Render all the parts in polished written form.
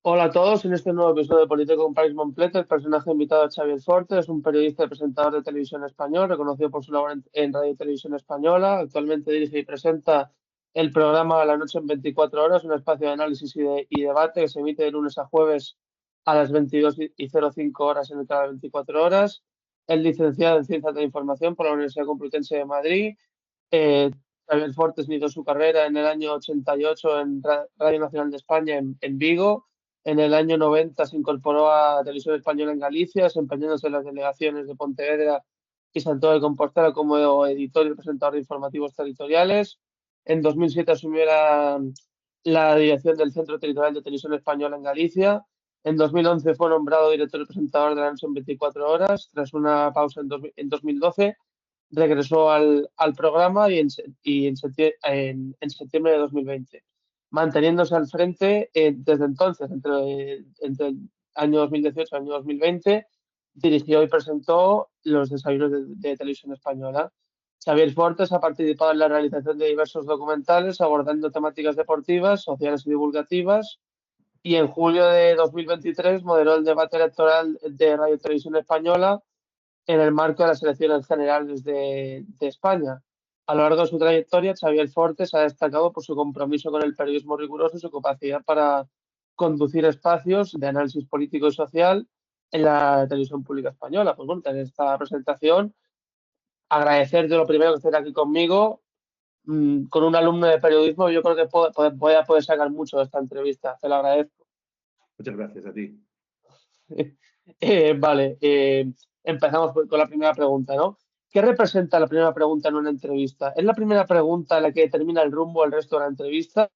Hola a todos, en este nuevo episodio de Política con País Completo, el personaje invitado es Xavier Forte, es un periodista y presentador de televisión español, reconocido por su labor en Radio y Televisión Española. Actualmente dirige y presenta el programa La Noche en 24 horas, un espacio de análisis y debate que se emite de lunes a jueves a las 22:05 horas en el canal 24 horas. Es licenciado en Ciencias de la Información por la Universidad Complutense de Madrid. Eh, Xavier Fortes inició su carrera en el año 88 en Radio Nacional de España en Vigo. En el año 90 se incorporó a Televisión Española en Galicia, desempeñándose en las delegaciones de Pontevedra y Santiago de Compostela como editor y presentador de informativos territoriales. En 2007 asumió la dirección del Centro Territorial de Televisión Española en Galicia. En 2011 fue nombrado director y presentador de la noche en 24 horas. Tras una pausa en 2012, regresó al programa en septiembre de 2020, manteniéndose al frente desde entonces, entre el año 2018 y el año 2020, dirigió y presentó los desayunos de Televisión Española. Xavier Fortes ha participado en la realización de diversos documentales abordando temáticas deportivas, sociales y divulgativas, y en julio de 2023 moderó el debate electoral de Radio y Televisión Española en el marco de las elecciones generales de España. A lo largo de su trayectoria, Xavier Fortes ha destacado por su compromiso con el periodismo riguroso y su capacidad para conducir espacios de análisis político y social en la televisión pública española. Pues bueno, en esta presentación, agradecerte lo primero que estés aquí conmigo. Con un alumno de periodismo, yo creo que voy a poder sacar mucho de esta entrevista. Te lo agradezco. Muchas gracias a ti. Vale, empezamos con la primera pregunta, ¿no? ¿Qué representa la primera pregunta en una entrevista? ¿Es la primera pregunta la que determina el rumbo al resto de la entrevista?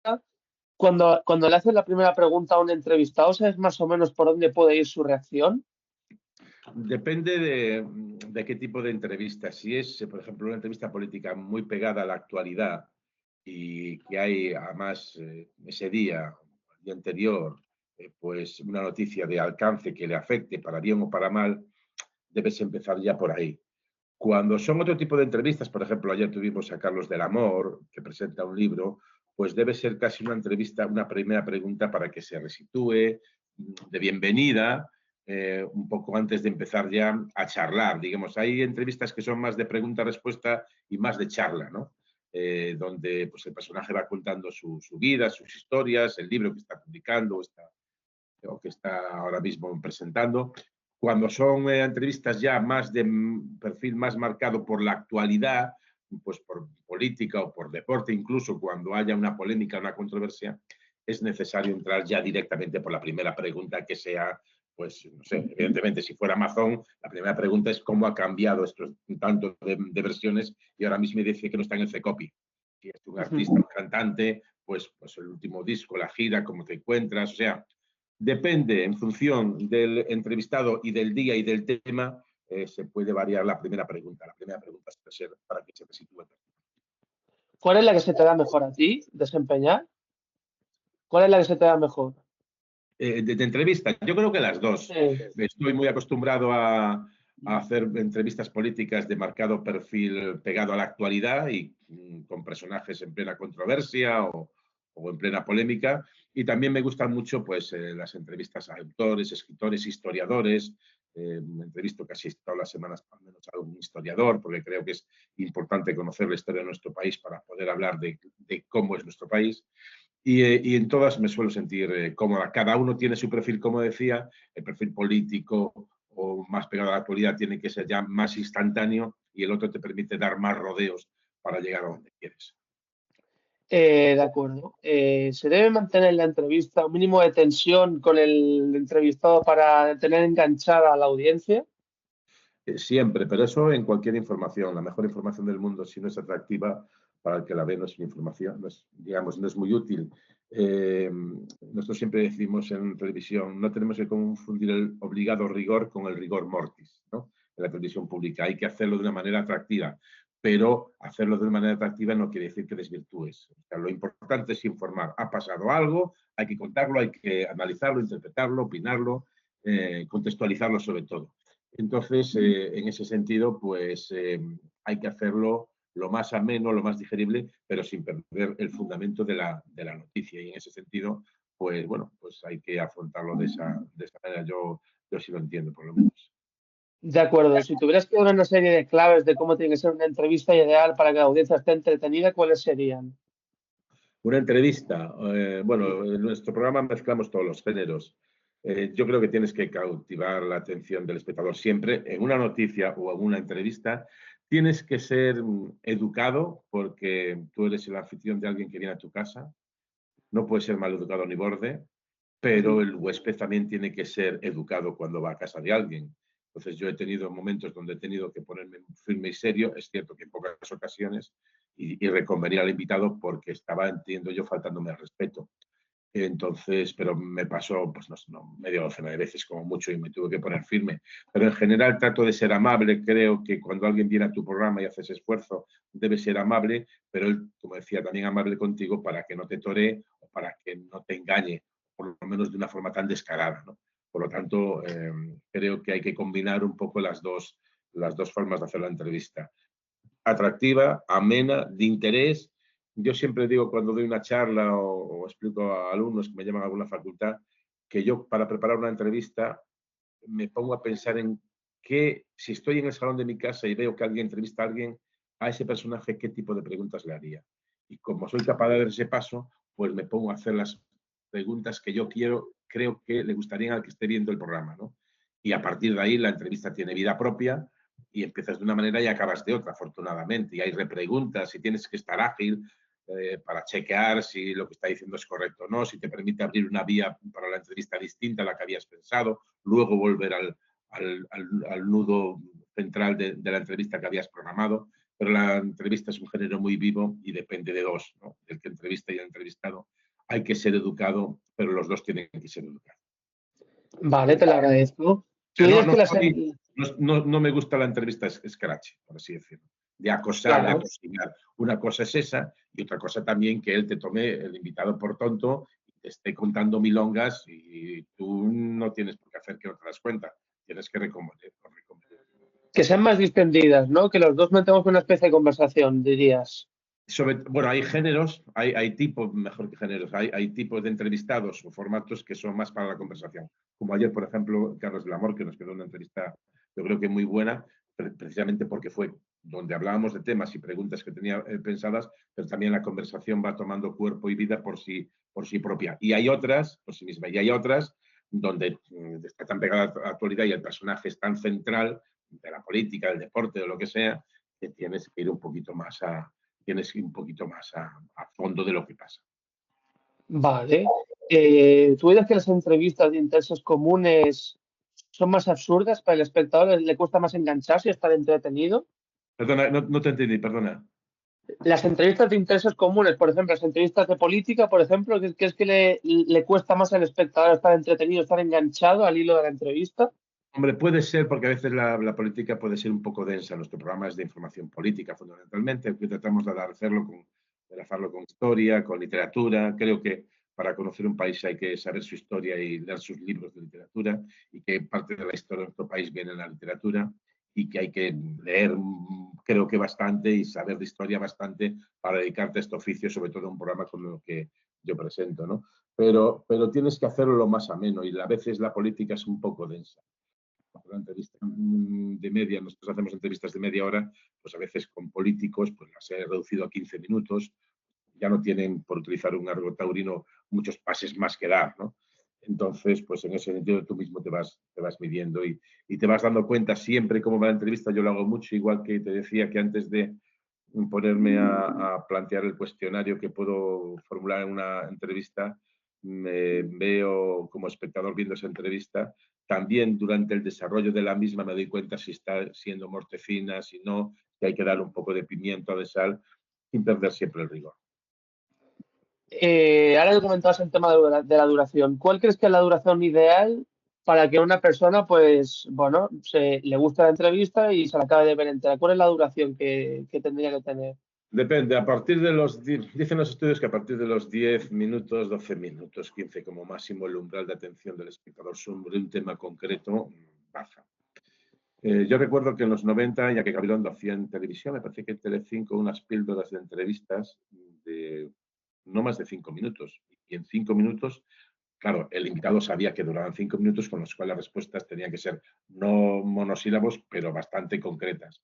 Cuando le haces la primera pregunta a un entrevistado, ¿sabes más o menos por dónde puede ir su reacción? Depende de qué tipo de entrevista. Si es, por ejemplo, una entrevista política muy pegada a la actualidad y que hay, además, ese día, el día anterior, pues una noticia de alcance que le afecte para bien o para mal, debes empezar ya por ahí. Cuando son otro tipo de entrevistas, por ejemplo, ayer tuvimos a Carlos del Amor, que presenta un libro, pues debe ser casi una entrevista, una primera pregunta para que se resitúe, de bienvenida, un poco antes de empezar ya a charlar. Digamos, hay entrevistas que son más de pregunta-respuesta y más de charla, ¿no? Donde pues, el personaje va contando su vida, sus historias, el libro que está publicando o que está ahora mismo presentando. Cuando son entrevistas ya más de perfil más marcado por la actualidad, pues por política o por deporte, incluso cuando haya una polémica, una controversia, es necesario entrar ya directamente por la primera pregunta que sea, pues, no sé, evidentemente, si fuera Amazon, la primera pregunta es cómo ha cambiado estos tanto de versiones y ahora mismo dice que no está en el C-Copy. Si es un artista, un cantante, pues el último disco, la gira, cómo te encuentras, o sea, depende en función del entrevistado y del día y del tema, se puede variar la primera pregunta. La primera pregunta suele ser para que se te sitúe. ¿Cuál es la que se te da mejor a ti desempeñar? ¿Cuál es la que se te da mejor? De entrevista, yo creo que las dos. Sí. Estoy muy acostumbrado a hacer entrevistas políticas de marcado perfil pegado a la actualidad y con personajes en plena controversia o en plena polémica. Y también me gustan mucho pues, las entrevistas a autores, escritores, historiadores. Entrevisto casi todas las semanas al menos a un historiador, porque creo que es importante conocer la historia de nuestro país para poder hablar de cómo es nuestro país. Y en todas me suelo sentir cómoda. Cada uno tiene su perfil, como decía, el perfil político o más pegado a la actualidad tiene que ser ya más instantáneo y el otro te permite dar más rodeos para llegar a donde quieres. De acuerdo. ¿Se debe mantener la entrevista un mínimo de tensión con el entrevistado para tener enganchada a la audiencia? Siempre, pero eso en cualquier información. La mejor información del mundo, si no es atractiva para el que la ve, no es información, no es, digamos, no es muy útil. Nosotros siempre decimos en televisión, no tenemos que confundir el obligado rigor con el rigor mortis, ¿no? En la televisión pública hay que hacerlo de una manera atractiva, pero hacerlo de una manera atractiva no quiere decir que desvirtúes. O sea, lo importante es informar. Ha pasado algo, hay que contarlo, hay que analizarlo, interpretarlo, opinarlo, contextualizarlo sobre todo. Entonces, en ese sentido, pues hay que hacerlo lo más ameno, lo más digerible, pero sin perder el fundamento de la noticia. Y en ese sentido, pues bueno, pues hay que afrontarlo de esa manera. Yo sí lo entiendo, por lo menos. De acuerdo. Si tuvieras que dar una serie de claves de cómo tiene que ser una entrevista ideal para que la audiencia esté entretenida, ¿cuáles serían? Una entrevista, bueno, en nuestro programa mezclamos todos los géneros. Yo creo que tienes que cautivar la atención del espectador siempre. En una noticia o en una entrevista tienes que ser educado porque tú eres el anfitrión de alguien que viene a tu casa. No puedes ser mal educado ni borde, pero el huésped también tiene que ser educado cuando va a casa de alguien. Entonces yo he tenido momentos donde he tenido que ponerme firme y serio, es cierto que en pocas ocasiones, y reconvenir al invitado porque estaba, entiendo yo, faltándome el respeto. Entonces, pero me pasó, pues no, media docena de veces como mucho y me tuve que poner firme. Pero en general trato de ser amable. Creo que cuando alguien viene a tu programa y haces esfuerzo, debe ser amable, pero él, como decía, también amable contigo para que no te toree o para que no te engañe, por lo menos de una forma tan descarada, ¿no? Por lo tanto, creo que hay que combinar un poco las dos formas de hacer la entrevista atractiva, amena, de interés. Yo siempre digo cuando doy una charla o explico a alumnos que me llaman a alguna facultad que yo para preparar una entrevista me pongo a pensar en qué, si estoy en el salón de mi casa y veo que alguien entrevista a alguien, a ese personaje, qué tipo de preguntas le haría. Y como soy capaz de dar ese paso, pues me pongo a hacer las preguntas que yo creo que le gustarían al que esté viendo el programa, ¿no? Y a partir de ahí la entrevista tiene vida propia y empiezas de una manera y acabas de otra, afortunadamente. Y hay repreguntas y tienes que estar ágil para chequear si lo que está diciendo es correcto o no, si te permite abrir una vía para la entrevista distinta a la que habías pensado, luego volver al nudo central de la entrevista que habías programado. Pero la entrevista es un género muy vivo y depende de dos, ¿no? Del que entrevista y el entrevistado. Hay que ser educado, pero los dos tienen que ser educados. Vale, te lo agradezco. ¿Tú No, dirías no, que las... no me gusta la entrevista scratch, por así decirlo, de acosar, de Claro, atosigar. Una cosa es esa y otra cosa también que él te tome el invitado por tonto y te esté contando milongas y tú no tienes por qué hacer que no te das cuenta. Tienes que recomendar. que sean más distendidas, ¿no? Que los dos mantengamos una especie de conversación, dirías. Bueno, hay géneros, hay tipos, mejor que géneros, hay tipos de entrevistados o formatos que son más para la conversación. Como ayer, por ejemplo, Carlos del Amor, que nos quedó una entrevista, yo creo que muy buena, precisamente porque fue donde hablábamos de temas y preguntas que tenía pensadas, pero también la conversación va tomando cuerpo y vida por sí propia. Y hay otras, por sí misma, y hay otras donde está tan pegada a la actualidad y el personaje es tan central de la política, del deporte, de lo que sea, que tienes que ir un poquito más tienes que ir un poquito más a fondo de lo que pasa. Vale. ¿Tú dirías que las entrevistas de intereses comunes son más absurdas para el espectador? ¿Le cuesta más engancharse y estar entretenido? Perdona, no te entendí, perdona. Las entrevistas de intereses comunes, por ejemplo, las entrevistas de política, por ejemplo, ¿qué es que le cuesta más al espectador estar entretenido, estar enganchado al hilo de la entrevista? Hombre, puede ser, porque a veces la política puede ser un poco densa. Nuestro programa es de información política, fundamentalmente, que tratamos de hacerlo con historia, con literatura. Creo que para conocer un país hay que saber su historia y leer sus libros de literatura, y que parte de la historia de nuestro país viene en la literatura, y que hay que leer, creo que bastante, y saber de historia bastante para dedicarte a este oficio, sobre todo en un programa como lo que yo presento, ¿no? Pero tienes que hacerlo lo más ameno, y a veces la política es un poco densa. Una entrevista de media, nosotros hacemos entrevistas de media hora, pues a veces con políticos, pues las he reducido a 15 minutos, ya no tienen, por utilizar un argot taurino, muchos pases más que dar, ¿no? Entonces, pues en ese sentido tú mismo te vas midiendo y te vas dando cuenta siempre cómo va la entrevista. Yo lo hago mucho, igual que te decía que antes de ponerme a plantear el cuestionario que puedo formular en una entrevista, me veo como espectador viendo esa entrevista. También durante el desarrollo de la misma me doy cuenta si está siendo mortecina, si no, que hay que dar un poco de pimiento, de sal, sin perder siempre el rigor. Ahora que comentabas el tema de la duración, ¿cuál crees que es la duración ideal para que una persona, pues, bueno, le guste la entrevista y se la acabe de ver entera? ¿Cuál es la duración que tendría que tener? Depende, a partir de dicen los estudios que a partir de los 10 minutos, 12 minutos, 15 como máximo, el umbral de atención del espectador sobre un tema concreto baja. Yo recuerdo que en los 90, ya que Gabilondo hacía en televisión, me parece que en Telecinco, unas píldoras de entrevistas de no más de 5 minutos. Y en 5 minutos claro, el invitado sabía que duraban 5 minutos, con los cuales las respuestas tenían que ser no monosílabos, pero bastante concretas.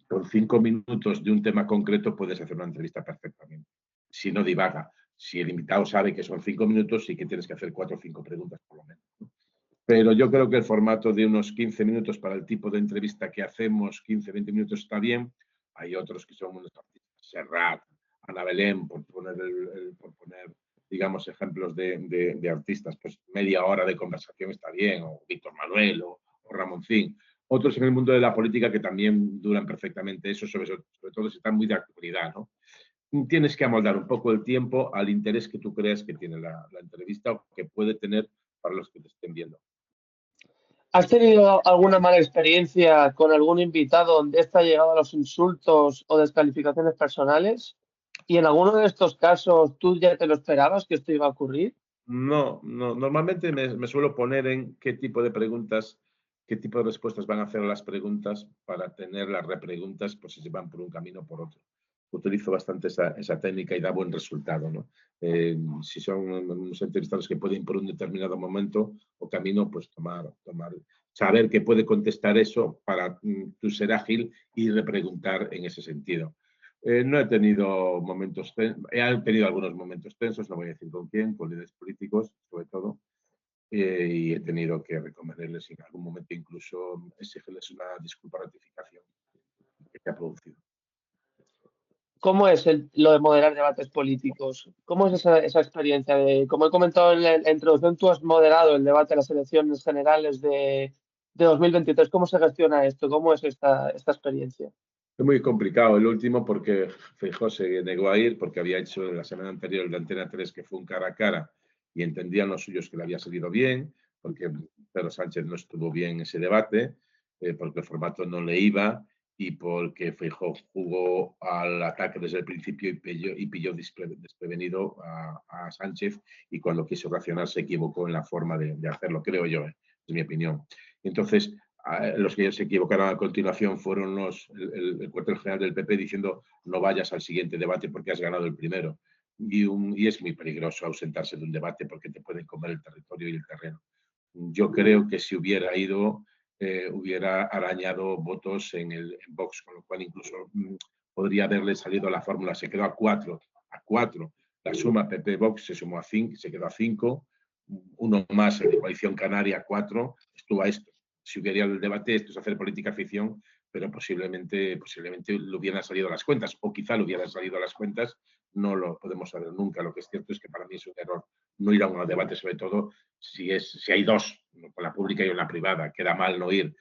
Con 5 minutos de un tema concreto puedes hacer una entrevista perfectamente. Si no divaga, si el invitado sabe que son 5 minutos, sí que tienes que hacer 4 o 5 preguntas por lo menos, ¿no? Pero yo creo que el formato de unos 15 minutos para el tipo de entrevista que hacemos, 15, 20 minutos está bien. Hay otros que son unos artistas, Serrat, Ana Belén, por poner digamos, ejemplos de artistas, pues media hora de conversación está bien, o Víctor Manuel o Ramoncín. Otros en el mundo de la política que también duran perfectamente eso, sobre todo si están muy de actualidad, ¿no? Tienes que amoldar un poco el tiempo al interés que tú creas que tiene la entrevista o que puede tener para los que te estén viendo. ¿Has tenido alguna mala experiencia con algún invitado donde éste ha llegado a los insultos o descalificaciones personales? ¿Y en alguno de estos casos tú ya te lo esperabas que esto iba a ocurrir? No, no, normalmente me suelo poner en qué tipo de preguntas, qué tipo de respuestas van a hacer a las preguntas para tener las repreguntas, pues si se van por un camino o por otro. Utilizo bastante esa técnica y da buen resultado, ¿no? Si son unos entrevistados que pueden por un determinado momento o camino, pues saber que puede contestar eso para tú ser ágil y repreguntar en ese sentido. No he tenido momentos, he tenido algunos momentos tensos, no voy a decir con quién, con líderes políticos, sobre todo, y he tenido que recomendarles en algún momento incluso exigirles una disculpa rectificación que se ha producido. ¿Cómo es lo de moderar debates políticos? ¿Cómo es esa experiencia? Como he comentado en la introducción, tú has moderado el debate de las elecciones generales de 2023. ¿Cómo se gestiona esto? ¿Cómo es esta experiencia? Es muy complicado el último porque Feijóo se negó a ir porque había hecho la semana anterior el de Antena 3 que fue un cara a cara y entendían los suyos que le había salido bien, porque Pedro Sánchez no estuvo bien en ese debate, porque el formato no le iba y porque Feijóo jugó al ataque desde el principio y pilló desprevenido a Sánchez y cuando quiso reaccionar se equivocó en la forma de hacerlo, creo yo, es mi opinión. Entonces, los que se equivocaron a continuación fueron el cuartel general del PP diciendo no vayas al siguiente debate porque has ganado el primero. Y es muy peligroso ausentarse de un debate porque te pueden comer el territorio y el terreno. Yo creo que si hubiera ido, hubiera arañado votos en Vox, con lo cual incluso podría haberle salido la fórmula. Se quedó a 4. A 4. La suma PP-Vox se sumó a 5, se quedó a 5. Uno más, el de Coalición Canaria, 4. Estuvo a esto. Si hubiera ido el debate, esto es hacer política ficción, pero posiblemente le hubieran salido las cuentas, o quizá le hubieran salido las cuentas, no lo podemos saber nunca. Lo que es cierto es que para mí es un error no ir a un debate, sobre todo si hay dos, con la pública y una privada, queda mal no ir.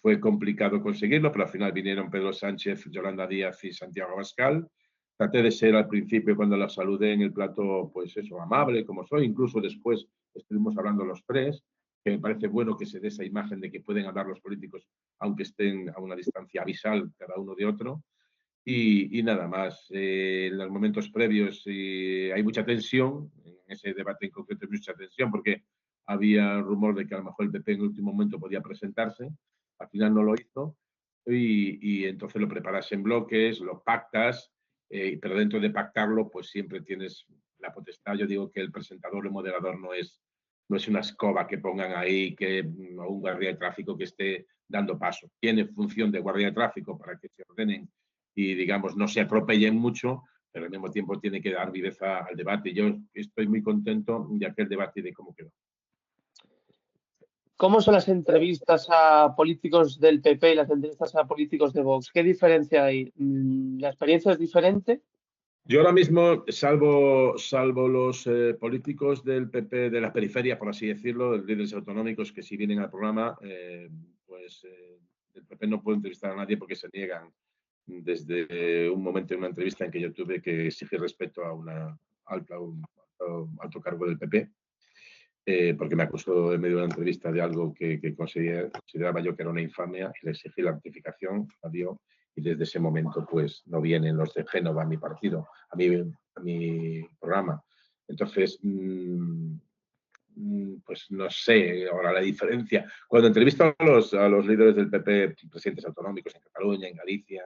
Fue complicado conseguirlo, pero al final vinieron Pedro Sánchez, Yolanda Díaz y Santiago Abascal. Traté de ser al principio, cuando la saludé en el plato, pues eso, amable como soy. Incluso después estuvimos hablando los tres, que me parece bueno que se dé esa imagen de que pueden hablar los políticos, aunque estén a una distancia abisal cada uno de otro. Y nada más. En los momentos previos hay mucha tensión, en ese debate en concreto hay mucha tensión porque había rumor de que a lo mejor el PP en el último momento podía presentarse, al final no lo hizo y entonces lo preparas en bloques, lo pactas, pero dentro de pactarlo pues siempre tienes la potestad. Yo digo que el presentador o el moderador no es una escoba que pongan ahí o un guardia de tráfico que esté dando paso. Tiene función de guardia de tráfico para que se ordenen y, digamos, no se atropellen mucho, pero al mismo tiempo tiene que dar viveza al debate. Yo estoy muy contento de aquel debate y de cómo quedó. ¿Cómo son las entrevistas a políticos del PP y las entrevistas a políticos de Vox? ¿Qué diferencia hay? ¿La experiencia es diferente? Yo ahora mismo, salvo los políticos del PP de la periferia, por así decirlo, los líderes autonómicos que si vienen al programa, pues del PP no puedo entrevistar a nadie porque se niegan desde un momento en una entrevista en que yo tuve que exigir respeto a un alto cargo del PP, porque me acusó en medio de una entrevista de algo que consideraba yo que era una infamia y le exigí la rectificación, la dio, y desde ese momento pues no vienen los de Génova a mi partido, a mi programa. Entonces, pues no sé ahora la diferencia. Cuando entrevisto a los líderes del PP, presidentes autonómicos en Cataluña, en Galicia,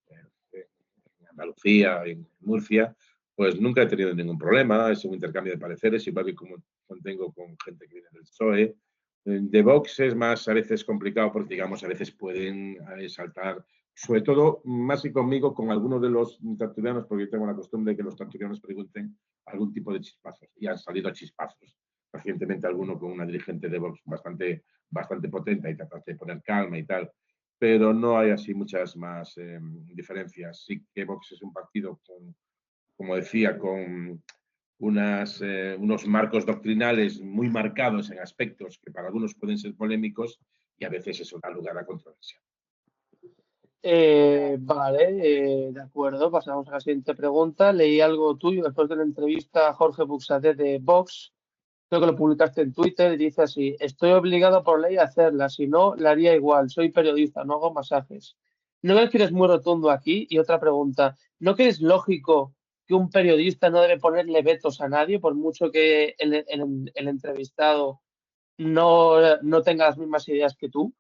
en Andalucía, en Murcia, Pues nunca he tenido ningún problema, es un intercambio de pareceres, igual que como tengo con gente que viene del PSOE. De Vox es más a veces complicado porque, digamos, a veces pueden saltar, sobre todo, más que conmigo, con algunos de los tertulianos, porque yo tengo la costumbre de que los tertulianos pregunten algún tipo de chispazos, y han salido chispazos. Recientemente alguno con una dirigente de Vox bastante potente y trataste de poner calma y tal, pero no hay así muchas más diferencias. Sí que Vox es un partido con, como decía, con unos marcos doctrinales muy marcados en aspectos que para algunos pueden ser polémicos y a veces eso da lugar a controversia. Vale, de acuerdo. Pasamos a la siguiente pregunta. Leí algo tuyo después de la entrevista a Jorge Buxadé de Vox. Creo que lo publicaste en Twitter y dice así: estoy obligado por ley a hacerla, si no, la haría igual. Soy periodista, no hago masajes. ¿No ves que eres muy rotundo aquí? Y otra pregunta, ¿no crees lógico que un periodista no debe ponerle vetos a nadie, por mucho que el entrevistado no tenga las mismas ideas que tú?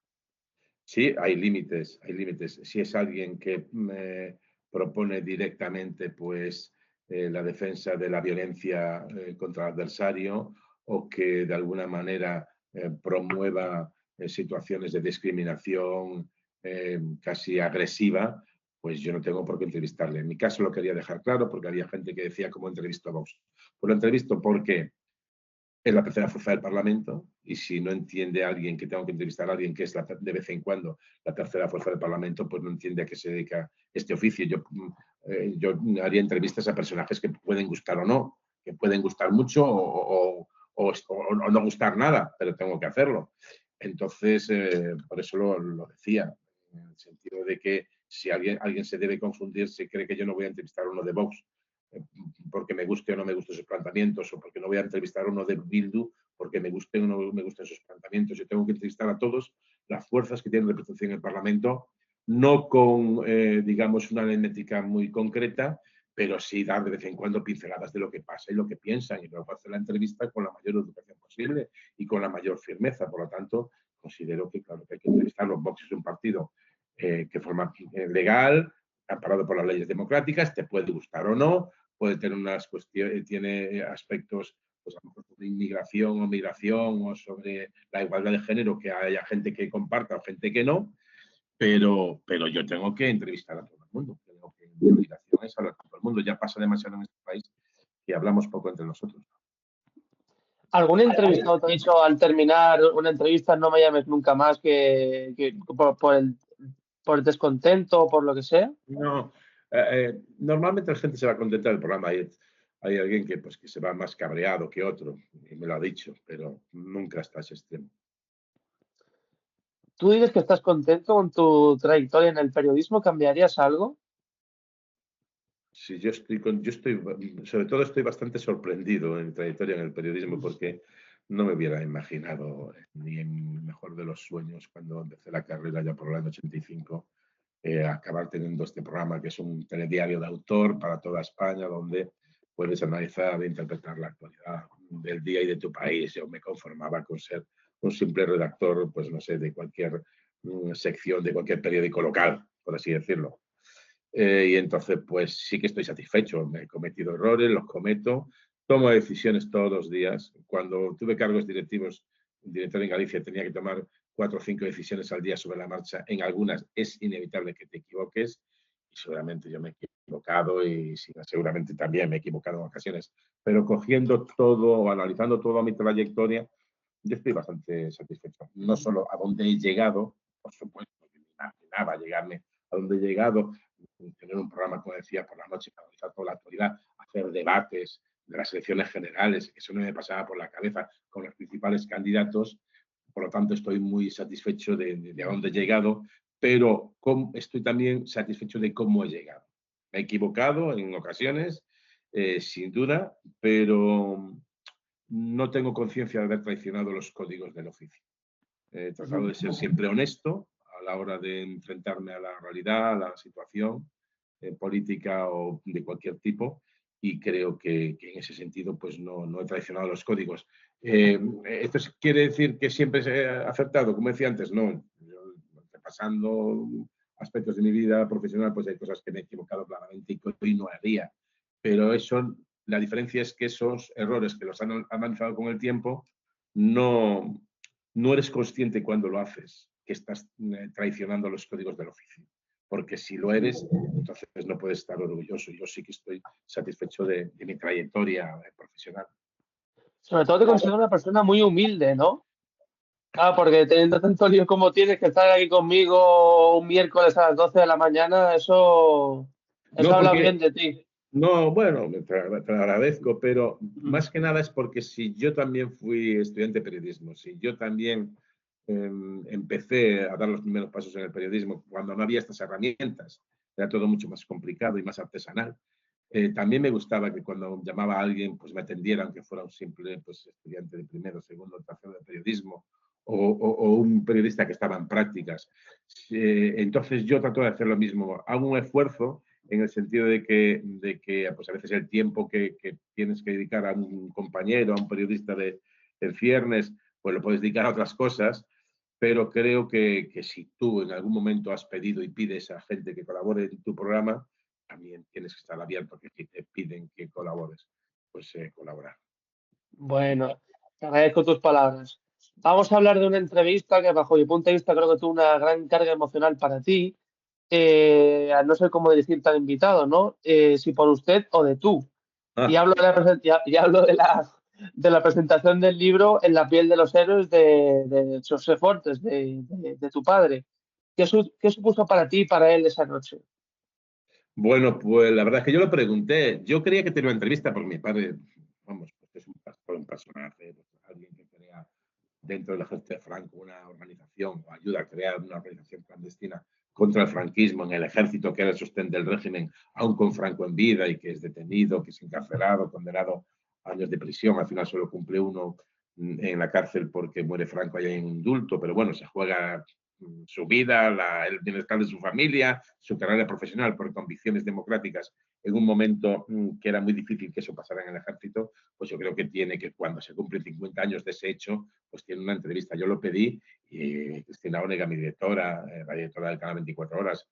Sí, hay límites, hay límites. Si es alguien que me propone directamente pues, la defensa de la violencia contra el adversario o que de alguna manera promueva situaciones de discriminación casi agresiva, pues yo no tengo por qué entrevistarle. En mi caso lo quería dejar claro porque había gente que decía cómo entrevisto a Vox. Pues lo entrevisto porque es la tercera fuerza del Parlamento y si no entiende a alguien que tengo que entrevistar a alguien que es de vez en cuando la tercera fuerza del Parlamento, pues no entiende a qué se dedica este oficio. Yo haría entrevistas a personajes que pueden gustar o no, que pueden gustar mucho o no gustar nada, pero tengo que hacerlo. Entonces, por eso lo decía, en el sentido de que si alguien se debe confundir, si cree que yo no voy a entrevistar a uno de Vox, porque me guste o no me gusten sus planteamientos, o porque no voy a entrevistar a uno de Bildu porque me guste o no me gusten sus planteamientos. Yo tengo que entrevistar a todos las fuerzas que tienen representación en el Parlamento, no con, digamos, una aritmética muy concreta, pero sí dar de vez en cuando pinceladas de lo que pasa y lo que piensan. Y luego hacer la entrevista con la mayor educación posible y con la mayor firmeza. Por lo tanto, considero que, claro, que hay que entrevistarlo. Vox es un partido que forma legal, amparado por las leyes democráticas, te puede gustar o no, puede tener unas cuestiones, tiene aspectos pues a lo mejor sobre inmigración o migración o sobre la igualdad de género que haya gente que comparta o gente que no, pero yo tengo que entrevistar a todo el mundo. Tengo que, mi obligación es hablar con todo el mundo. Ya pasa demasiado en este país que hablamos poco entre nosotros. ¿Algún entrevistado te ha dicho al terminar una entrevista no me llames nunca más que por el descontento o por lo que sea? No, normalmente la gente se va a contentar del programa. Hay alguien que, pues, que se va más cabreado que otro, y me lo ha dicho, pero nunca hasta ese extremo. ¿Tú dices que estás contento con tu trayectoria en el periodismo? ¿Cambiarías algo? Sí, sobre todo estoy bastante sorprendido en mi trayectoria en el periodismo porque no me hubiera imaginado ni en el mejor de los sueños cuando empecé la carrera ya por el año 85, acabar teniendo este programa que es un telediario de autor para toda España donde puedes analizar e interpretar la actualidad del día y de tu país. Yo me conformaba con ser un simple redactor, pues no sé, de cualquier sección de cualquier periódico local, por así decirlo. Y entonces, pues sí que estoy satisfecho. Me he cometido errores, los cometo, tomo decisiones todos los días. Cuando tuve cargos directivos, director en Galicia, tenía que tomar 4 o 5 decisiones al día sobre la marcha. En algunas es inevitable que te equivoques y seguramente yo me he equivocado y seguramente también me he equivocado en ocasiones. Pero cogiendo todo, analizando toda mi trayectoria, yo estoy bastante satisfecho. No solo a dónde he llegado, por supuesto, que me imaginaba llegarme a dónde he llegado, tener un programa, como decía, por la noche para analizar toda la actualidad, hacer debates de las elecciones generales, eso no me pasaba por la cabeza con los principales candidatos. Por lo tanto, estoy muy satisfecho de a dónde he llegado, pero estoy también satisfecho de cómo he llegado. Me he equivocado en ocasiones, sin duda, pero no tengo conciencia de haber traicionado los códigos del oficio. He tratado de ser siempre honesto a la hora de enfrentarme a la realidad, a la situación política o de cualquier tipo, y creo que en ese sentido pues no he traicionado los códigos. ¿Esto quiere decir que siempre he acertado? Como decía antes, no. Yo, repasando aspectos de mi vida profesional, pues hay cosas que me he equivocado claramente y que hoy no haría. pero eso, la diferencia es que esos errores que los han analizado con el tiempo, no, no eres consciente cuando lo haces, que estás traicionando los códigos del oficio. Porque si lo eres, entonces no puedes estar orgulloso. Yo sí que estoy satisfecho de mi trayectoria profesional. Sobre todo te considero una persona muy humilde, ¿no? Ah, porque teniendo tanto lío como tienes, que estar aquí conmigo un miércoles a las 12 de la mañana, eso No, habla bien porque de ti. no, bueno, te lo agradezco, pero Ujú. más que nada es porque si yo también fui estudiante de periodismo, si yo también empecé a dar los primeros pasos en el periodismo cuando no había estas herramientas, era todo mucho más complicado y más artesanal. También me gustaba que cuando llamaba a alguien, pues me atendiera, aunque fuera un simple pues, estudiante de primero, segundo, tercero de periodismo o un periodista que estaba en prácticas. Entonces yo trato de hacer lo mismo. Hago un esfuerzo en el sentido de que pues a veces el tiempo que tienes que dedicar a un compañero, a un periodista del ciernes, pues lo puedes dedicar a otras cosas, pero creo que si tú en algún momento has pedido y pides a gente que colabore en tu programa, también tienes que estar abierto, que si te piden que colabores, pues colaborar. Bueno, te agradezco tus palabras. Vamos a hablar de una entrevista que, bajo mi punto de vista, creo que tuvo una gran carga emocional para ti, al no ser cómo dirigirte al invitado, ¿no? Si por usted o de tú. Y Ah, hablo y hablo de la presentación del libro En la piel de los héroes de José Fortes, de tu padre. ¿Qué supuso para ti y para él esa noche? bueno, pues la verdad es que yo lo pregunté. Yo creía que tenía una entrevista porque mi padre, vamos, pues es un pastor, un personaje, pues, alguien que crea dentro del ejército de Franco una organización o ayuda a crear una organización clandestina contra el franquismo en el ejército, que era el sostén del régimen, aún con Franco en vida y que es detenido, que es encarcelado, condenado a años de prisión. Al final solo cumple uno en la cárcel porque muere Franco allá en indulto, pero bueno, se juega su vida, el bienestar de su familia, su carrera profesional por convicciones democráticas en un momento que era muy difícil que eso pasara en el ejército, pues yo creo que tiene que, cuando se cumplen 50 años de ese hecho, pues tiene una entrevista. Yo lo pedí y Cristina Onega, mi directora, la directora del canal 24 Horas,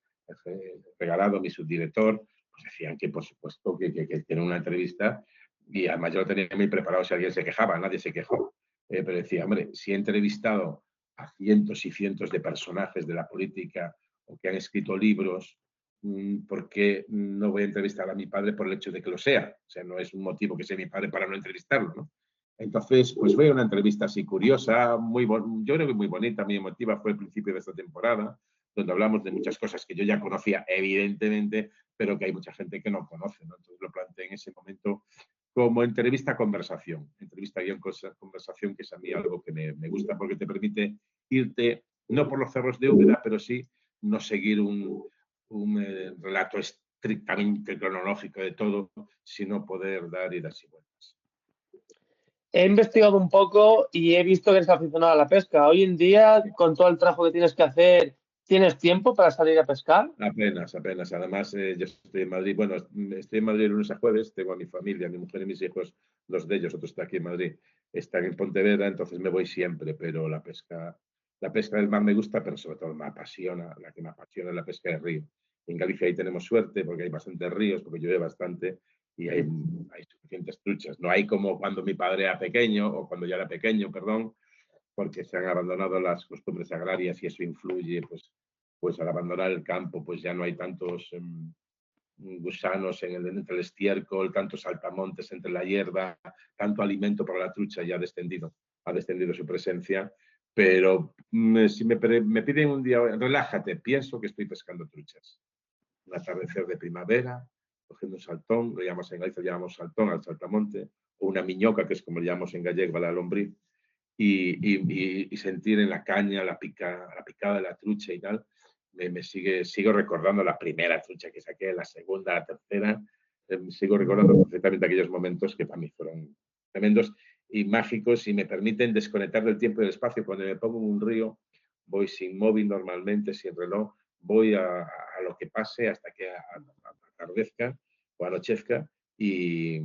regalado, mi subdirector, pues decían que por supuesto que tiene una entrevista y además yo lo tenía muy preparado si alguien se quejaba, nadie se quejó. Pero decía, hombre, si he entrevistado a cientos y cientos de personajes de la política o que han escrito libros, ¿por qué no voy a entrevistar a mi padre por el hecho de que lo sea? O sea, no es un motivo que sea mi padre para no entrevistarlo, ¿no? Entonces, pues fue una entrevista así curiosa, yo creo que muy bonita, muy emotiva, fue el principio de esta temporada, donde hablamos de muchas cosas que yo ya conocía, evidentemente, pero que hay mucha gente que no conoce, ¿no? Entonces lo planteé en ese momento como entrevista-conversación, entrevista-conversación, que es a mí algo que me gusta porque te permite irte, no por los cerros de Úbeda, pero sí no seguir un relato estrictamente cronológico de todo, sino poder dar idas y vueltas. He investigado un poco y he visto que eres aficionado a la pesca. Hoy en día, con todo el trabajo que tienes que hacer, ¿tienes tiempo para salir a pescar? Apenas, apenas. Además, yo estoy en Madrid. Bueno, estoy en Madrid de lunes a jueves. Tengo a mi familia, a mi mujer y mis hijos, dos de ellos, otro está aquí en Madrid, están en Pontevedra, entonces me voy siempre, pero la pesca del mar me gusta, pero sobre todo me apasiona, la que me apasiona es la pesca de río. En Galicia ahí tenemos suerte porque hay bastantes ríos, porque llueve bastante y hay suficientes truchas. No hay como cuando mi padre era pequeño, o cuando yo era pequeño, perdón, porque se han abandonado las costumbres agrarias y eso influye, pues al abandonar el campo, pues ya no hay tantos gusanos entre el estiércol, tantos saltamontes entre la hierba, tanto alimento para la trucha, ya ha descendido su presencia. Pero si me piden un día, relájate, pienso que estoy pescando truchas. Un atardecer de primavera, cogiendo un saltón, lo llamamos en Galicia, llamamos saltón al saltamonte, o una miñoca, que es como le llamamos en gallego a la lombriz, y sentir en la caña la picada de la trucha y tal, sigo recordando la primera trucha que saqué, la segunda, la tercera, sigo recordando perfectamente aquellos momentos que para mí fueron tremendos y mágicos y me permiten desconectar del tiempo y del espacio. Cuando me pongo en un río, voy sin móvil normalmente, sin reloj, voy a lo que pase hasta que atardezca o anochezca y,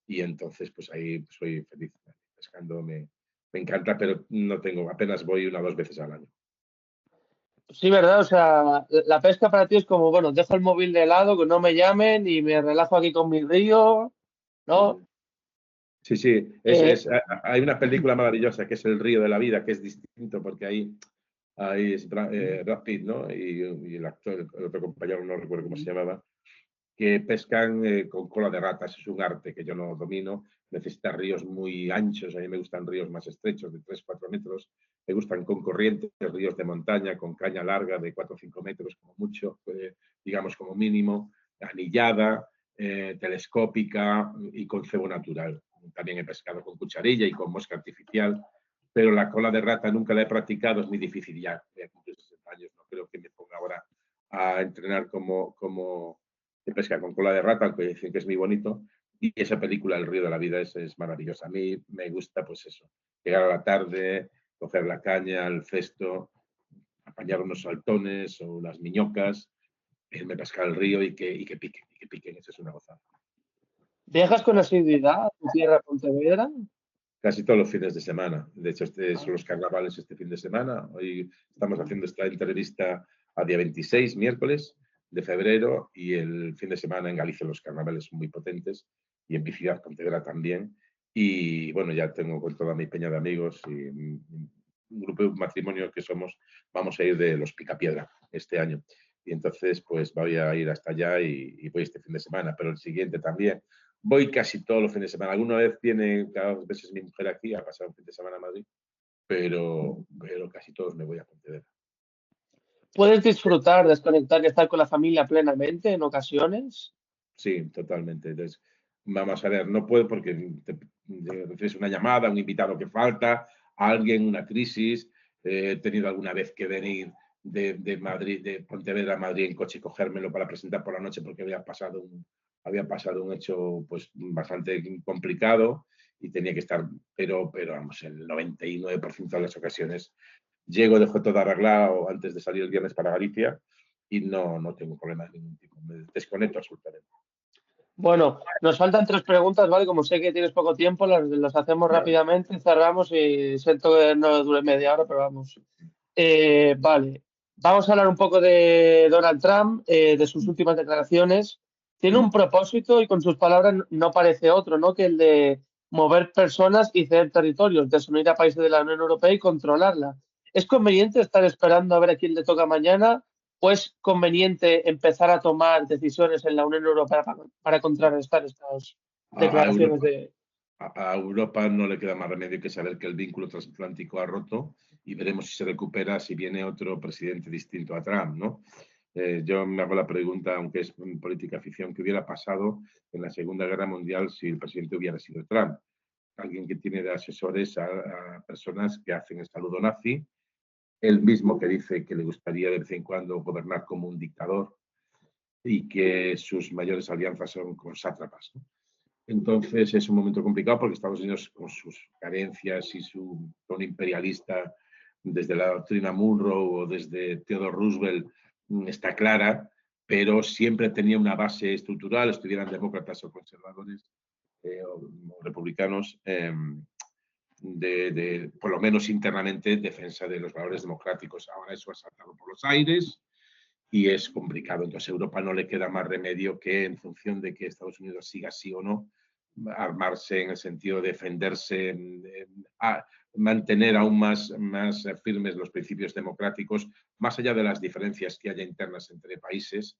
y entonces pues ahí soy feliz pescando, me encanta, pero no tengo, apenas voy una o dos veces al año. Sí, ¿verdad? O sea, la pesca para ti es como, bueno, dejo el móvil de lado, que no me llamen y me relajo aquí con mi río, ¿no? Sí, sí, Eh, hay una película maravillosa que es El río de la vida, que es distinto porque ahí es Brad Pitt, ¿no? Y el actor, el otro compañero, no recuerdo cómo se llamaba, que pescan con cola de ratas. Es un arte que yo no domino. Necesita ríos muy anchos. A mí me gustan ríos más estrechos, de 3 4 metros. Me gustan con corrientes, ríos de montaña, con caña larga de 4 o 5 metros, como mucho, digamos como mínimo, anillada, telescópica y con cebo natural. También he pescado con cucharilla y con mosca artificial, pero la cola de rata nunca la he practicado. Es muy difícil ya. Voy a cumplir 60 años. No creo que me ponga ahora a entrenar como de pesca con cola de rata, aunque dicen que es muy bonito. Y esa película, El río de la vida, es maravillosa. A mí me gusta, pues eso, llegar a la tarde, coger la caña, el cesto, apañar unos saltones o unas miñocas, irme a pescar el río y que piquen, y que piquen. Eso es una gozada. ¿Viajas con asiduidad a tu tierra, Pontevedra? Casi todos los fines de semana. De hecho, Ah, son los carnavales este fin de semana. Hoy estamos haciendo esta entrevista a día 26, miércoles de febrero, y el fin de semana en Galicia los carnavales son muy potentes y en mi ciudad, Pontevedra, también. Y bueno, ya tengo con toda mi peña de amigos y un grupo de matrimonio que somos, vamos a ir de los Picapiedra este año. Y entonces, pues voy a ir hasta allá y voy este fin de semana, pero el siguiente también. Voy casi todos los fines de semana. Alguna vez viene, cada 2 veces, mi mujer aquí a pasar un fin de semana a Madrid, pero casi todos me voy a Pontevedra. ¿puedes disfrutar, desconectar y estar con la familia plenamente en ocasiones? Sí, totalmente. Entonces, vamos a ver, no puedo porque recibes una llamada, un invitado que falta, alguien, una crisis. He tenido alguna vez que venir de Madrid, de Pontevedra a Madrid en coche y cogérmelo para presentar por la noche porque había pasado un hecho pues bastante complicado y tenía que estar, pero vamos, el 99% de las ocasiones llego, dejo todo arreglado antes de salir el viernes para Galicia y no tengo problemas de ningún tipo. Me desconecto absolutamente. Bueno, nos faltan tres preguntas, ¿vale? Como sé que tienes poco tiempo, las hacemos Vale. rápidamente, cerramos y siento que no dure media hora, pero vamos. Vale, vamos a hablar un poco de Donald Trump, de sus últimas declaraciones. Tiene un propósito y con sus palabras no parece otro, ¿no? Que el de mover personas y ceder territorios, desunir a países de la Unión Europea y controlarla. ¿Es conveniente estar esperando a ver a quién le toca mañana o es conveniente empezar a tomar decisiones en la Unión Europea para contrarrestar estas A declaraciones Europa, de... a Europa no le queda más remedio que saber que el vínculo transatlántico ha roto y veremos si se recupera si viene otro presidente distinto a Trump, ¿no? Yo me hago la pregunta, aunque es política ficción, ¿qué hubiera pasado en la Segunda Guerra Mundial si el presidente hubiera sido Trump? Alguien que tiene de asesores a personas que hacen el saludo nazi, él mismo que dice que le gustaría de vez en cuando gobernar como un dictador y que sus mayores alianzas son con sátrapas, ¿no? Entonces es un momento complicado porque Estados Unidos, con sus carencias y su tono imperialista, desde la doctrina Monroe o desde Theodore Roosevelt, está clara, pero siempre tenía una base estructural, estuvieran demócratas o conservadores o republicanos, por lo menos internamente, defensa de los valores democráticos. Ahora eso ha saltado por los aires y es complicado. Entonces a Europa no le queda más remedio que, en función de que Estados Unidos siga sí o no, armarse en el sentido de defenderse, a mantener aún más firmes los principios democráticos, más allá de las diferencias que haya internas entre países,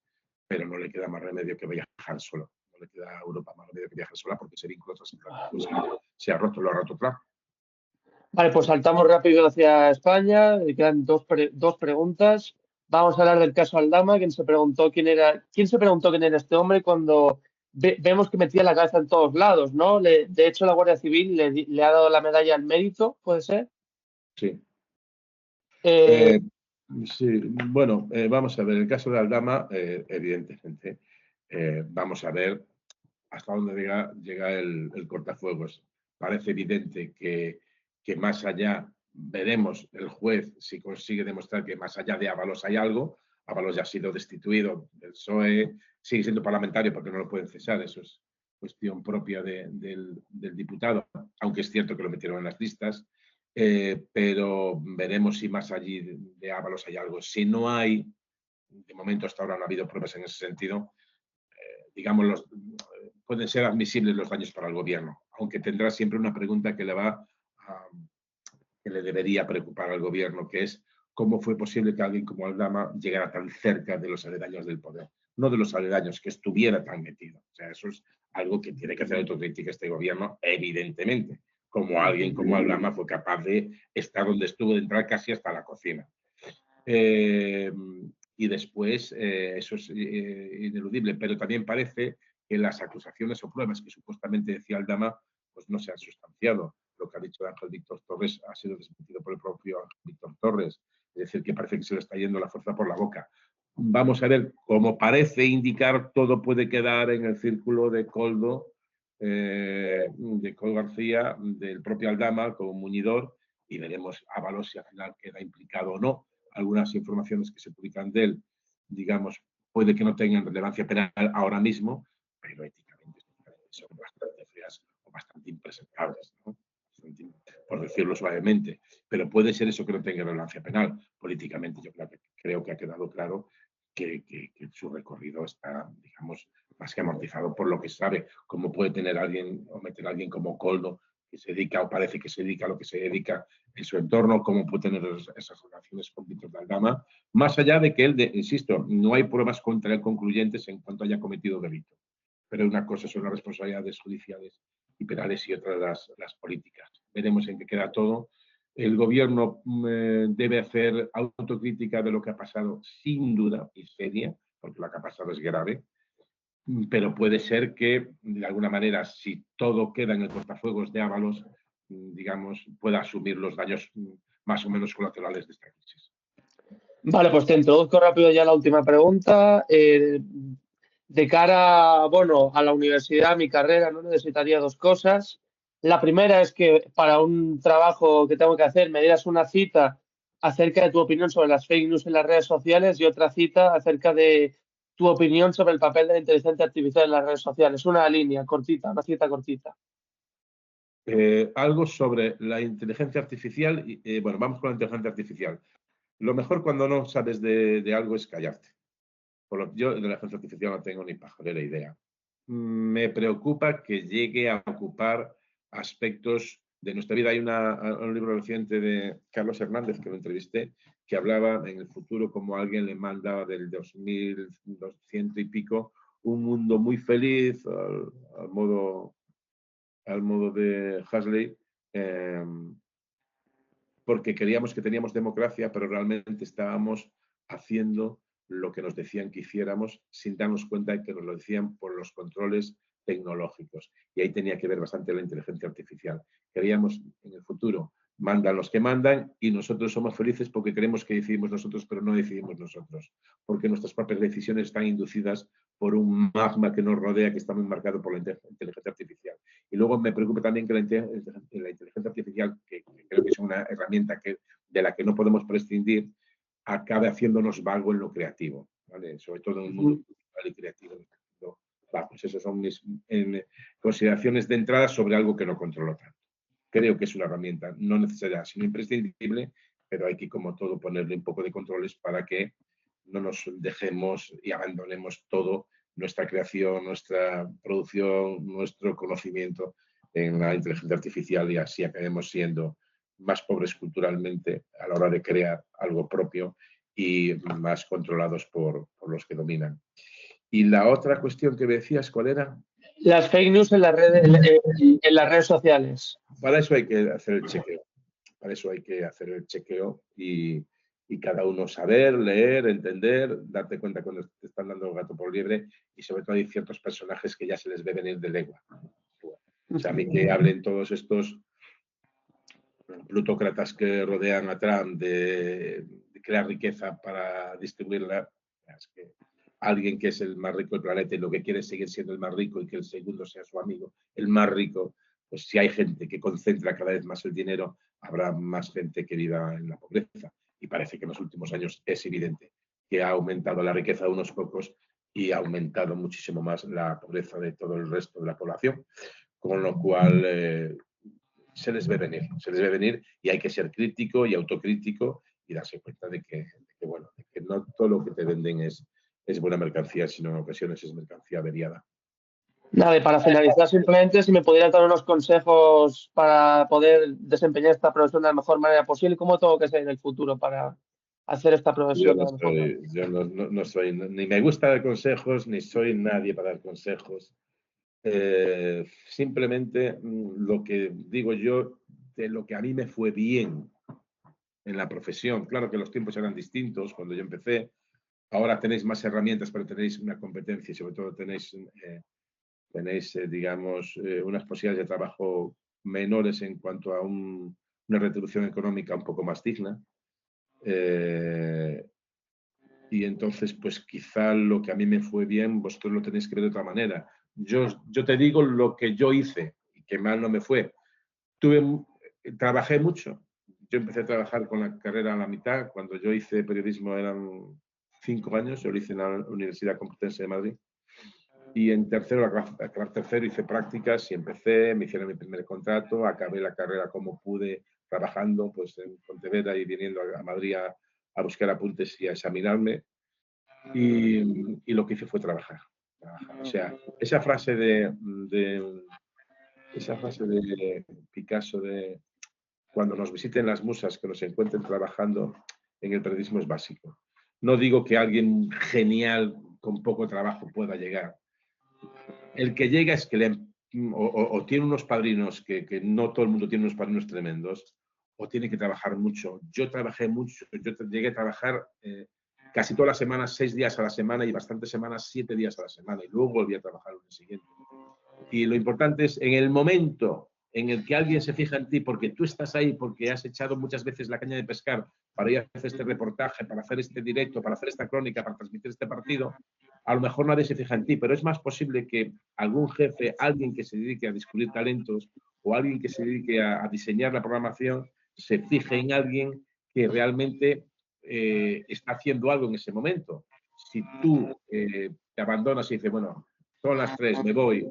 pero no le queda más remedio que viajar solo. No le queda a Europa más remedio que viajar sola porque ese vínculo transatlántico se ha roto, lo ha roto Trump. Vale, pues saltamos rápido hacia España. Quedan dos preguntas. Vamos a hablar del caso Aldama, quién se preguntó quién era este hombre cuando vemos que metía la cabeza en todos lados, ¿no? De hecho, la Guardia Civil le ha dado la medalla al mérito, ¿puede ser? Sí. Eh, Eh, sí, bueno, vamos a ver, el caso de Aldama, evidentemente, vamos a ver hasta dónde llega el cortafuegos. Parece evidente que más allá, veremos el juez si consigue demostrar que más allá de Ábalos hay algo. Ábalos ya ha sido destituido del PSOE, sigue siendo parlamentario porque no lo pueden cesar, eso es cuestión propia del diputado, aunque es cierto que lo metieron en las listas. pero veremos si más allí de Ábalos hay algo. Si no hay, de momento hasta ahora no ha habido pruebas en ese sentido, digamos, pueden ser admisibles los daños para el gobierno, aunque tendrá siempre una pregunta que que le debería preocupar al gobierno, que es cómo fue posible que alguien como Aldama llegara tan cerca de los aledaños del poder, no de los aledaños, que estuviera tan metido. O sea, eso es algo que tiene que hacer autocrítica este gobierno, evidentemente, como alguien como Aldama fue capaz de estar donde estuvo, de entrar casi hasta la cocina. Y después, eso es ineludible, pero también parece que las acusaciones o pruebas que supuestamente decía Aldama pues no se han sustanciado. Lo que ha dicho Ángel Víctor Torres ha sido desmentido por el propio Ángel Víctor Torres, es decir, que parece que se le está yendo la fuerza por la boca. Vamos a ver, como parece indicar, todo puede quedar en el círculo de Coldo García, del propio Aldama como muñidor, y veremos Ábalos si al final queda implicado o no. Algunas informaciones que se publican de él, digamos, puede que no tengan relevancia penal ahora mismo, pero éticamente son bastante feas o bastante impresentables, ¿no? Por decirlo suavemente. Pero puede ser eso que no tenga relevancia penal. Políticamente yo creo que ha quedado claro que su recorrido está, digamos, más que amortizado por lo que sabe. Cómo puede tener alguien o meter a alguien como Coldo, que se dedica o parece que se dedica a lo que se dedica en su entorno, cómo puede tener esas relaciones con Víctor de Aldama, más allá de que él, insisto, no hay pruebas contra él concluyentes en cuanto haya cometido delito. Pero una cosa son las responsabilidades judiciales y penales y otra las políticas. Veremos en qué queda todo. El gobierno debe hacer autocrítica de lo que ha pasado, sin duda, y seria, porque lo que ha pasado es grave, pero puede ser que, de alguna manera, si todo queda en el cortafuegos de Ábalos, digamos, pueda asumir los daños más o menos colaterales de esta crisis. Vale, pues te introduzco rápido ya la última pregunta. De cara, bueno, a la universidad, mi carrera, no necesitaría dos cosas. La primera es que para un trabajo que tengo que hacer me dieras una cita acerca de tu opinión sobre las fake news en las redes sociales y otra cita acerca de tu opinión sobre el papel de la inteligencia artificial en las redes sociales. Una línea cortita, una cita cortita. Algo sobre la inteligencia artificial. Bueno, vamos con la inteligencia artificial. Lo mejor cuando no sabes de algo es callarte. Yo de la inteligencia artificial no tengo ni pajolera idea. Me preocupa que llegue a ocupar aspectos de nuestra vida. Hay un libro reciente de Carlos Hernández, que lo entrevisté, que hablaba en el futuro como alguien le mandaba del 2200 y pico un mundo muy feliz, al modo de Huxley, porque creíamos que teníamos democracia, pero realmente estábamos haciendo lo que nos decían que hiciéramos sin darnos cuenta de que nos lo decían por los controles tecnológicos. Y ahí tenía que ver bastante la inteligencia artificial. Creíamos en el futuro, mandan los que mandan y nosotros somos felices porque creemos que decidimos nosotros, pero no decidimos nosotros, porque nuestras propias decisiones están inducidas por un magma que nos rodea, que está muy marcado por la inteligencia artificial. Y luego me preocupa también que la inteligencia artificial, que creo que es una herramienta de la que no podemos prescindir, acabe haciéndonos vago en lo creativo, ¿vale? Sobre todo en el mundo cultural y creativo. Pues esas son mis consideraciones de entrada sobre algo que no controlo tanto. Creo que es una herramienta no necesaria, sino imprescindible, pero hay que, como todo, ponerle un poco de controles para que no nos dejemos y abandonemos todo, nuestra creación, nuestra producción, nuestro conocimiento en la inteligencia artificial y así acabemos siendo más pobres culturalmente a la hora de crear algo propio y más controlados por los que dominan. Y la otra cuestión que me decías, ¿cuál era? Las fake news en las redes sociales. Para eso hay que hacer el chequeo. Para eso hay que hacer el chequeo y cada uno saber, leer, entender, darte cuenta cuando te están dando el gato por liebre y sobre todo hay ciertos personajes que ya se les ve venir de legua. O sea, a mí que hablen todos estos plutócratas que rodean a Trump de crear riqueza para distribuirla, es que alguien que es el más rico del planeta y lo que quiere es seguir siendo el más rico y que el segundo sea su amigo, el más rico, pues si hay gente que concentra cada vez más el dinero, habrá más gente que viva en la pobreza. Y parece que en los últimos años es evidente que ha aumentado la riqueza de unos pocos y ha aumentado muchísimo más la pobreza de todo el resto de la población. Con lo cual, se les ve venir y hay que ser crítico y autocrítico y darse cuenta de que no todo lo que te venden es buena mercancía, sino en ocasiones es mercancía averiada. Nada, y para finalizar, simplemente si me pudieras dar unos consejos para poder desempeñar esta profesión de la mejor manera posible, ¿cómo tengo que ser en el futuro para hacer esta Yo profesión de la mejor manera? no soy, ni me gusta dar consejos, ni soy nadie para dar consejos. Simplemente lo que digo yo de lo que a mí me fue bien en la profesión. Claro que los tiempos eran distintos cuando yo empecé. Ahora tenéis más herramientas, pero tenéis una competencia y sobre todo tenéis, digamos, unas posibilidades de trabajo menores en cuanto a una retribución económica un poco más digna. Y entonces, pues quizá lo que a mí me fue bien, vosotros lo tenéis que ver de otra manera. Yo te digo lo que yo hice y que mal no me fue. Trabajé mucho. Yo empecé a trabajar con la carrera a la mitad. Cuando yo hice periodismo eran 5 años. Yo lo hice en la Universidad Complutense de Madrid. Y en tercero, acabar tercero, hice prácticas y me hicieron mi primer contrato. Acabé la carrera como pude, trabajando pues, en Pontevedra y viniendo a Madrid a buscar apuntes y a examinarme. Y lo que hice fue trabajar. O sea, esa frase de Picasso de cuando nos visiten las musas, que nos encuentren trabajando en el periodismo es básico. No digo que alguien genial con poco trabajo pueda llegar. El que llega es que o tiene unos padrinos, que no todo el mundo tiene unos padrinos tremendos, o tiene que trabajar mucho. Yo trabajé mucho, yo llegué a trabajar casi todas las semanas, 6 días a la semana y bastantes semanas, 7 días a la semana, y luego volví a trabajar el siguiente. Y lo importante es, en el momento en el que alguien se fija en ti porque tú estás ahí, porque has echado muchas veces la caña de pescar para ir a hacer este reportaje, para hacer este directo, para hacer esta crónica, para transmitir este partido, a lo mejor nadie se fija en ti, pero es más posible que algún jefe, alguien que se dedique a descubrir talentos o alguien que se dedique a diseñar la programación, se fije en alguien que realmente está haciendo algo en ese momento. Si tú te abandonas y dices, bueno, son las 3, me voy,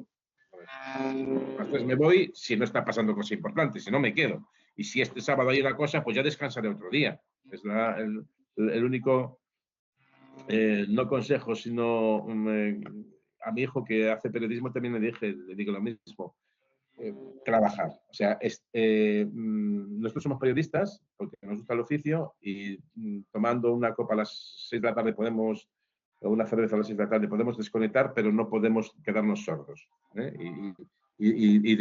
a las 3 me voy si no está pasando cosas importantes, si no me quedo. Y si este sábado hay una cosa, pues ya descansaré otro día. Es el único, no consejo, sino a mi hijo que hace periodismo también le digo lo mismo. Trabajar. O sea, nosotros somos periodistas porque nos gusta el oficio y tomando una copa a las 6 de la tarde podemos, o una cerveza a las 6 de la tarde podemos desconectar, pero no podemos quedarnos sordos. Y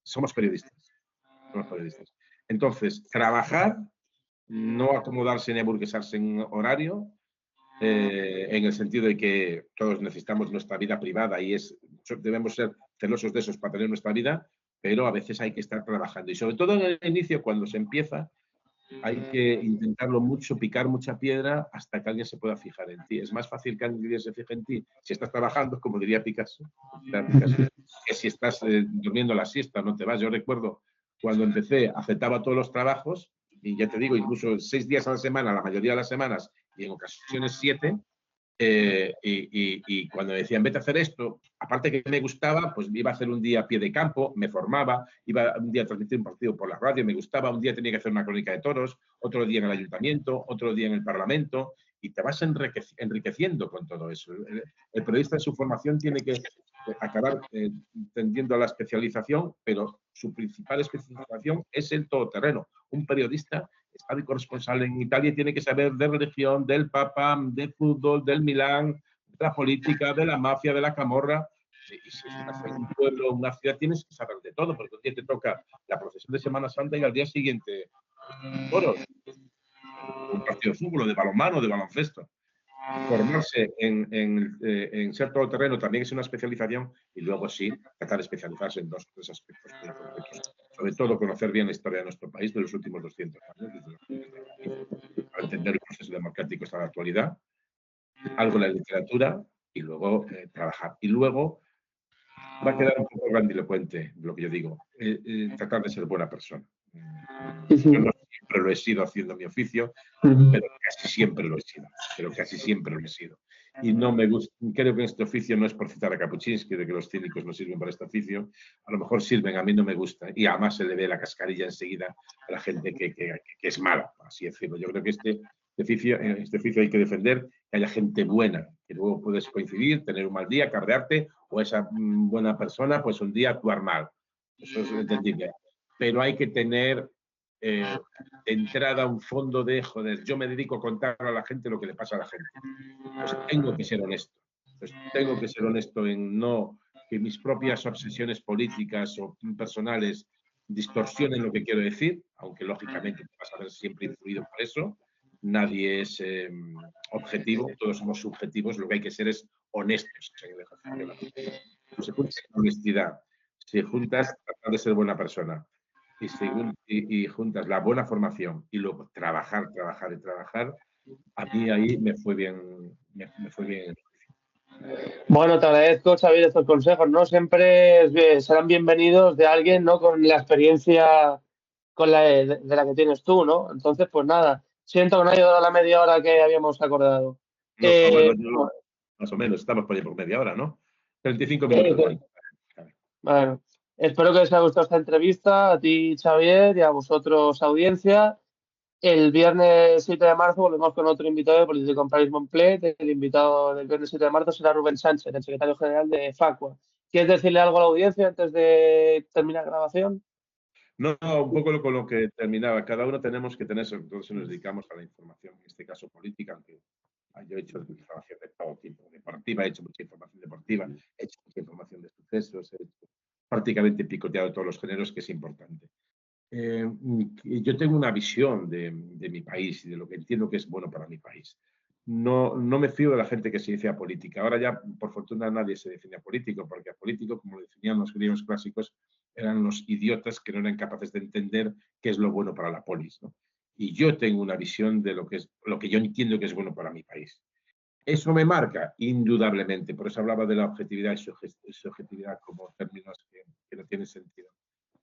somos periodistas. Somos periodistas. Entonces, trabajar, no acomodarse ni aburguesarse en horario, en el sentido de que todos necesitamos nuestra vida privada y debemos ser celosos de esos para tener nuestra vida, pero a veces hay que estar trabajando. Y sobre todo en el inicio, cuando se empieza, hay que intentarlo mucho, picar mucha piedra hasta que alguien se pueda fijar en ti. Es más fácil que alguien se fije en ti si estás trabajando, como diría Picasso, que si estás durmiendo la siesta, no te vas. Yo recuerdo cuando empecé, aceptaba todos los trabajos y ya te digo, incluso 6 días a la semana, la mayoría de las semanas, y en ocasiones 7, y cuando me decían, vete a hacer esto, aparte que me gustaba, pues iba a hacer un día a pie de campo, me formaba, iba un día a transmitir un partido por la radio, me gustaba, un día tenía que hacer una crónica de toros, otro día en el ayuntamiento, otro día en el parlamento, y te vas enriqueciendo con todo eso. El periodista en su formación tiene que acabar tendiendo a la especialización, pero su principal especialización es el todoterreno. Un periodista está de corresponsal en Italia y tiene que saber de religión, del Papa, de fútbol, del Milán, de la política, de la mafia, de la camorra. Y si estás en un pueblo, una ciudad, tienes que saber de todo, porque un día te toca la procesión de Semana Santa y al día siguiente toros, un partido de fútbol, de balonmano, de baloncesto. Formarse en ser todoterreno también es una especialización y luego sí, tratar de especializarse en 2 o 3 aspectos muy concretos. Sobre todo conocer bien la historia de nuestro país de los últimos 200 años, desde la independencia, para entender el proceso democrático hasta la actualidad, algo de la literatura y luego trabajar. Y luego va a quedar un poco grandilocuente lo que yo digo, tratar de ser buena persona. Yo no siempre lo he sido haciendo mi oficio, pero casi siempre lo he sido. y no me gusta. Creo que este oficio no es por citar a Kapuscinski, de que los cínicos no sirven para este oficio. A lo mejor sirven, a mí no me gusta. Y además se le ve la cascarilla enseguida a la gente que es mala, así decirlo. Yo creo que este oficio hay que defender, que haya gente buena, que luego puedes coincidir, tener un mal día, cabrearte, o esa buena persona, pues un día actuar mal. Eso es entendible. Pero hay que tener de entrada un fondo de, joder, yo me dedico a contar a la gente lo que le pasa a la gente. Pues tengo que ser honesto. Pues tengo que ser honesto en no que mis propias obsesiones políticas o personales distorsionen lo que quiero decir, aunque lógicamente vas a ver siempre influido por eso. Nadie es objetivo, todos somos subjetivos, lo que hay que ser es honestos en el ejercicio de la política. Se junta honestidad, si juntas tratar de ser buena persona y juntas la buena formación y luego trabajar, a mí ahí me fue bien, me fue bien. Bueno, te agradezco, Xavier, estos consejos, ¿no? Siempre serán bienvenidos de alguien, ¿no? Con la experiencia con de la que tienes tú, ¿no? Entonces, pues nada, siento que no haya dado la media hora que habíamos acordado. No, bueno, más o menos, estamos por ahí por media hora, ¿no? 35 minutos. Bueno, espero que os haya gustado esta entrevista, a ti, Xavier, y a vosotros, audiencia. El viernes 7 de marzo volvemos con otro invitado de Política en Paris Montplet. El invitado del viernes 7 de marzo será Rubén Sánchez, el secretario general de Facua. ¿Quieres decirle algo a la audiencia antes de terminar la grabación? No, un poco con lo que terminaba. Cada uno tenemos que tener, todos nos dedicamos a la información, en este caso política, aunque yo he hecho información de todo tipo, deportiva, he hecho mucha información deportiva, he hecho mucha información de sucesos, he hecho prácticamente picoteado de todos los géneros, que es importante. Yo tengo una visión de mi país y de lo que entiendo que es bueno para mi país. No me fío de la gente que se dice apolítica. Ahora ya, por fortuna, nadie se define apolítico, porque apolítico, como lo definían los griegos clásicos, eran los idiotas que no eran capaces de entender qué es lo bueno para la polis, ¿no? Y yo tengo una visión de lo que yo entiendo que es bueno para mi país. ¿Eso me marca? Indudablemente. Por eso hablaba de la objetividad y subjetividad como términos que no tienen sentido.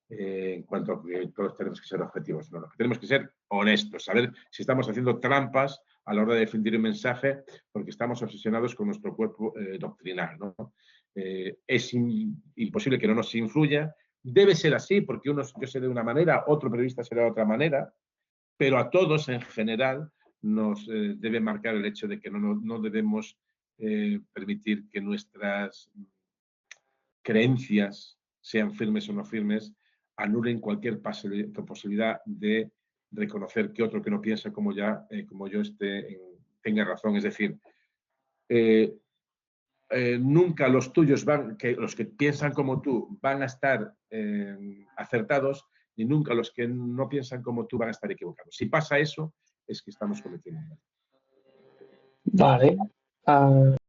En cuanto a que todos tenemos que ser objetivos. No, lo que tenemos que ser honestos, saber si estamos haciendo trampas a la hora de defender un mensaje porque estamos obsesionados con nuestro cuerpo doctrinal, ¿no? Es imposible que no nos influya. Debe ser así porque yo sé de una manera, otro periodista será de otra manera, pero a todos en general nos debe marcar el hecho de que no debemos permitir que nuestras creencias, sean firmes o no firmes, anulen cualquier posibilidad de reconocer que otro que no piensa como yo tenga razón. Es decir, nunca los tuyos los que piensan como tú van a estar acertados, y nunca los que no piensan como tú van a estar equivocados. Si pasa eso, es que estamos cometiendo un error. Vale.